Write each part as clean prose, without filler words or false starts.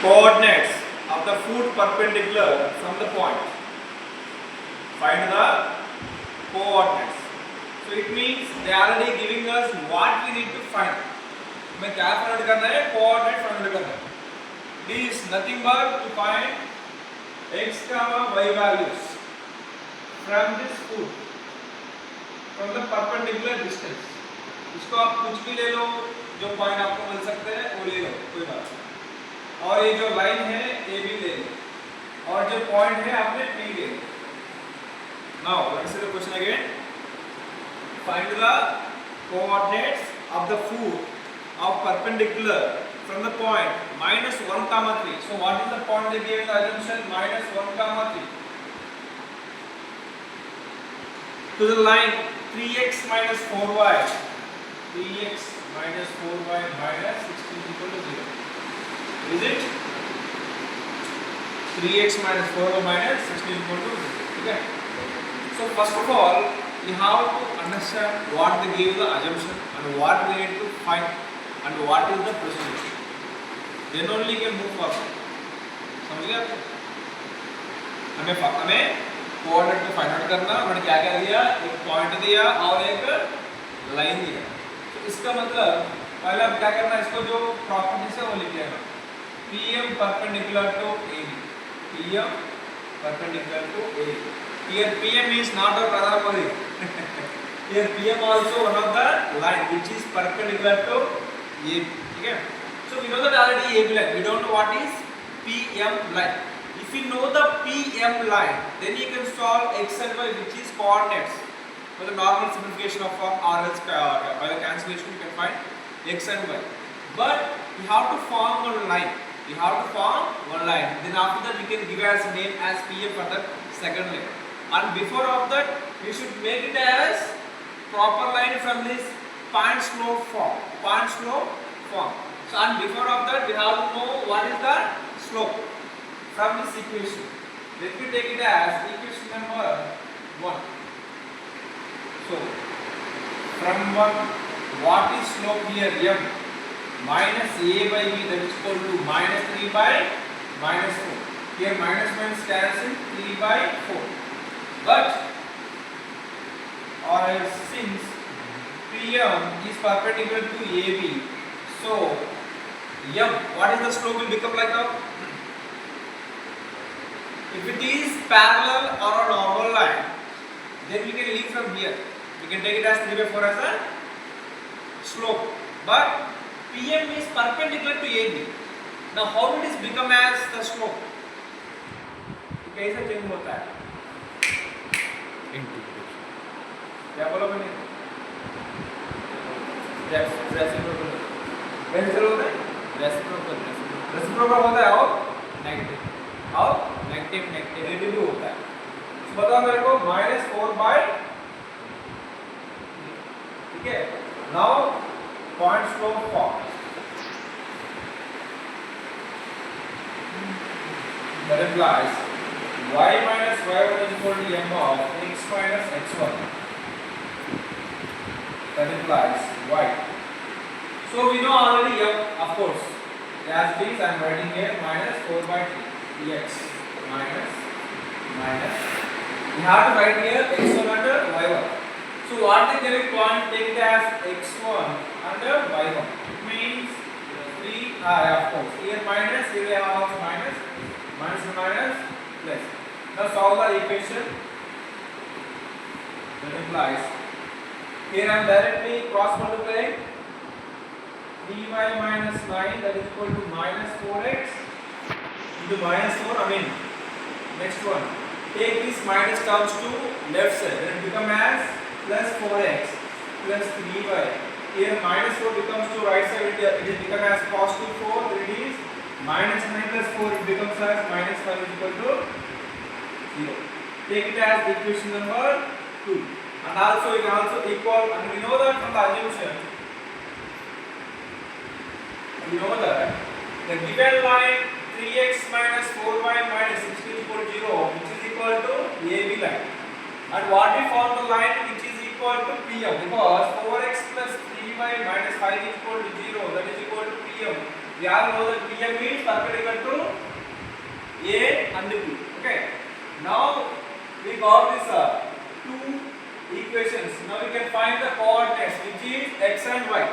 coordinates of the foot perpendicular from the point. Find the coordinates. So it means they are already giving us what we need to find. हमें क्या find करना है? Coordinate find करना है. This is nothing but to find x, y values from this foot from the perpendicular distance. इसको आप कुछ भी ले लो, जो पॉइंट आपको मिल सकते हैं वो ले लो, कोई बात नहीं. और ये जो लाइन है ये भी ले लो, और जो पॉइंट है आपने P ले लो. Now let's see the question again. Find the coordinates of the foot of perpendicular from the point -1, 3. So what is the point they gave in the assumption? -1, 3 to the line 3x minus 4y. 3x minus 4y minus 16 equal to 0. Is it? 3x minus 4y minus 16 equal to 0. Okay. So first of all, you have to understand what they give the assumption and what we need to find and what is the procedure. Then only you can move forward. समझ गए आप? हमें coordinate को find out करना. उन्होंने क्या क्या दिया? एक पॉइंट दिया और एक लाइन दिया. तो इसका मतलब पहले अब क्या करना है, इसको जो प्रॉपर्टीज है वो लिख लेना. PM perpendicular to AB. PM perpendicular to AB. Here PM is not a parabolic. Here PM also one of the line which is perpendicular to AB. Okay. So we know that already AB line. We don't know what is PM line. If you know the PM line, then you can solve x and y, which is coordinates, for the normal simplification of form, or else by the cancellation you can find x and y. But you have to form one line. You have to form one line. Then after that we can give as name as PM for the second line. And before of that, we should make it as proper line from this point slope form. Point slope form. So and before of that, we have to know what is the slope from this equation. Let me take it as equation number 1. So from 1, what is slope here? M minus a by b, that is equal to -3 by -4. Here minus minus cancel, 3 by 4. But or since PM is perpendicular to AB, so M, what is the slope will become like now? If it is parallel or a normal line, then we can leave from here. We can take it as 3 by 4 as a slope. But PM is perpendicular to AB. Now how it is become as the slope? कैसे change होता है? क्या बोला मैंने? Reciprocal. कैसे होता है? Reciprocal. Reciprocal होता है और नेगेटिव और नेगेटिव भी होता है. तो बताओ मेरे को -4 by, ठीक है. Now point slope form. That implies y minus y1 is equal to m of x minus x1. That implies y. So we know already m, of course. As it is, I am writing here -4 by 3 dx minus. We have to write here x1 under y1. So what the correct point? Take it as x1 under y1. It means 3. Of course. Here minus, here we have also minus and minus plus. Now solve the equation. That implies here I am directly cross multiplying. 3y minus 9, that is equal to -4x into -4. I mean next one. Take this minus terms to left side. Then it become as plus 4x plus 3y. Here -4 becomes to right side. It is become as positive 4. Then it is -9 plus 4. It becomes as -5 is equal to 0. Take it as equation number 2. And also you can also equal, and we know that from the assumption, we know that the given line 3x minus 4y minus 16 equal to 0, which is equal to AB line. And what we form the line which is equal to PM, because 4x plus 3y minus 5 is equal to 0, that is equal to PM. We all know that PM means perpendicular to A and B. Okay. Now we got this two equations. Now we can find the coordinates, which is x and y.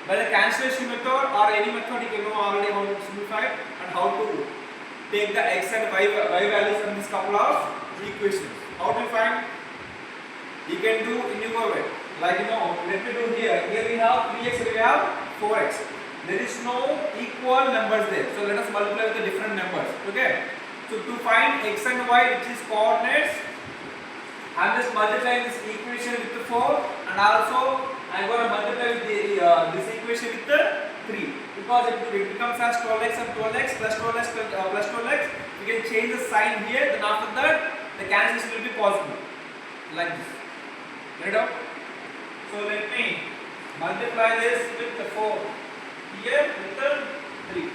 By the cancellation method or any method, you can know already how to simplify and how to take the x and y values from this couple of equations. How to find? You can do in your way. Like let me do here. Here we have 3x, we have 4x. There is no equal numbers there. So let us multiply with the different numbers. Okay. So to find x and y, which is coordinates, I am just multiplying this equation with the 4, and also I am going to multiply with this equation with the 3, because it becomes as 12x and 12x plus 12x plus 12x. We can change the sign here. Then after that, the cancellation will be possible like this. Get it out? So let me multiply this with the 4 here with the 3.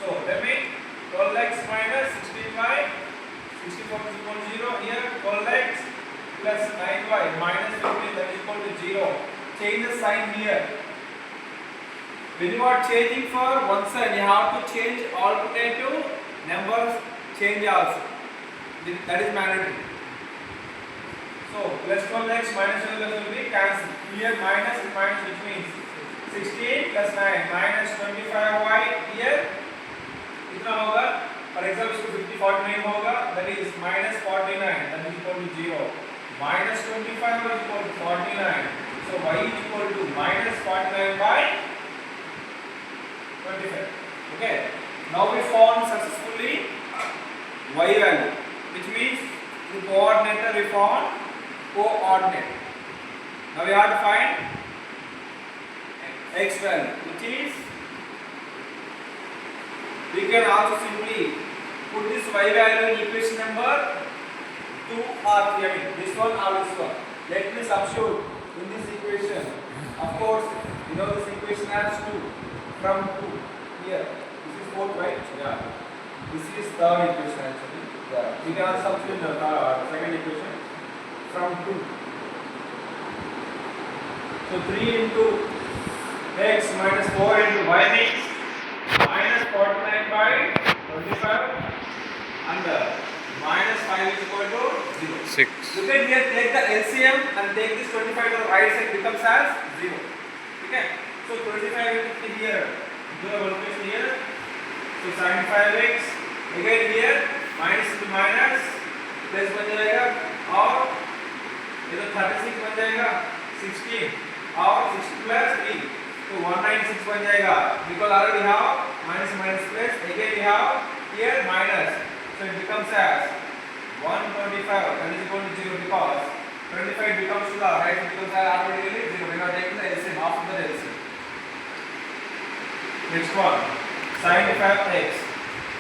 So let me 12x minus 65, 64 is equal to 0. Here 12x plus 9y minus 15, that is equal to 0. Change the sign here. When you are changing for one side, you have to change alternative numbers, change also. That is mandatory. So plus 12x minus 12 will be cancelled. Here minus and minus, which means 16 plus 9 minus 25y. Here कितना होगा? For example, इसको 49 होगा. That is minus 49. That is equal to 0. Minus 25 is equal to 49. So y is equal to minus 49 by 25. Okay. Now we found successfully y value, which means the coordinate we found coordinate. Now we have to find x value, which is, we can also simply put this y value in equation number 2 or 3. I mean this one or this one. Let me substitute in this equation. Of course, you know this equation has 2 from 2 here. This is 4, right? Yeah. This is third equation actually. Yeah. We can also substitute the second equation from 2. So 3 into x minus 4 into y means minus 49 by 25 and minus 5 is equal to 0. 6. You can here take the LCM and take this 25 to the right side, becomes as 0. Okay. So 25 into here, do the multiplication here. So sin 5x, again here minus into minus plus बन जाएगा और ये तो 36 बन जाएगा 16 और 60 plus 3 तो 196 बन जाएगा because already we have minus minus plus again we have here minus so it becomes as 125 that is equal to 0 because 25 becomes to the right it becomes automatically 0 we are taking the LCM after the LCM. Next one sin 5x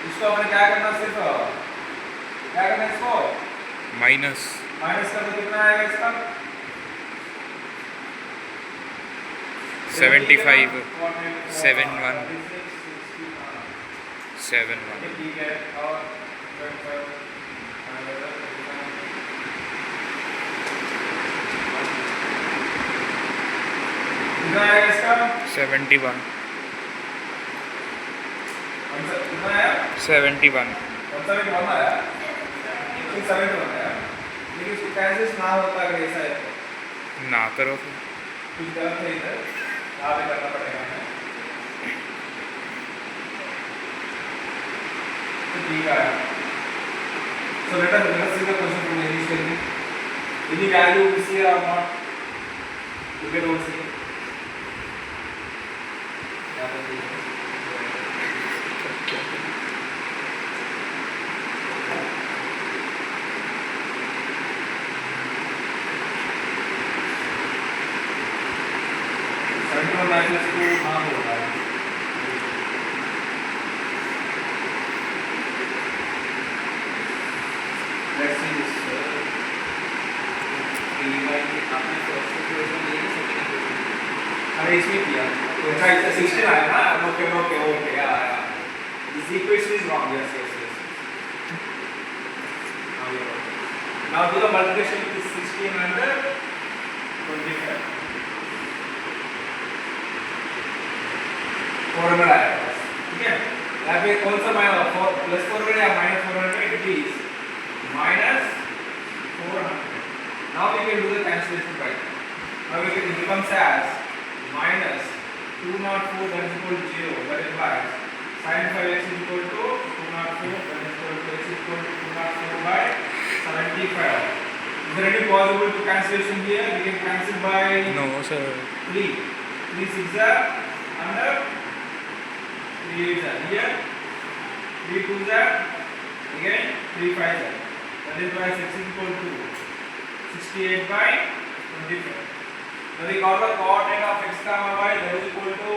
इसको हमने क्या करना सिर्फ क्या करना इसको minus कर तो कितना आएगा इसका 75 71 71 ठीक है और 25 कितना आएगा इसका 71 कितना आया 71 कौन सा भी कौन आया 71 आया लेकिन इसको कैसे ना होता है ऐसा है तो ना करो कुछ गलत है इधर यहाँ पे करना पड़ेगा हमें तो ठीक है so let us see the question from initially any value we see or not you can all see यहाँ पे देखिए minus 2 हाँ होगा let's see this अरे इसमें किया तो ऐसा इतना 16 आया ना ओके यार this equation is wrong yes now do the multiplication with this 16 and the 25 400 आया यहाँ पे कौन सा माइनस प्लस 400 या minus 400? It is minus 400. Now we can do the cancellation right. Now it becomes as minus 204 that is equal to 0. That implies sin 5x is equal to 204 that is equal to x is equal to 204 by 75. Is there any possible to cancellation here? We can cancel by No, sir. 3. 3 6 are under 3 8 are here. 3 2 are again 3 5 are. That is why x is equal to 68 by 25. Now we got the coordinate of x comma y that is equal to,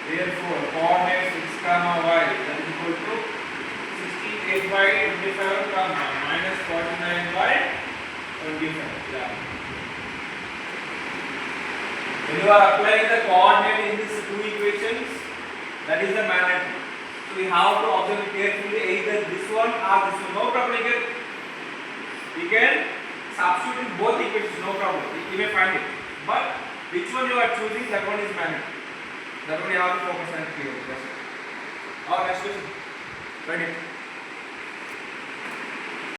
therefore coordinate x comma y that is equal to 68 by 25 comma minus 49 by 25. Yeah. When you are applying the coordinate in these two equations, that is the mandatory. So we have to observe it carefully, either this one or this one. No problem. You can substitute in both equations, no problem. You may find it. But which one you are choosing, that one is mandatory. That one you have to focus on clear. Yes. Our next question. Ready?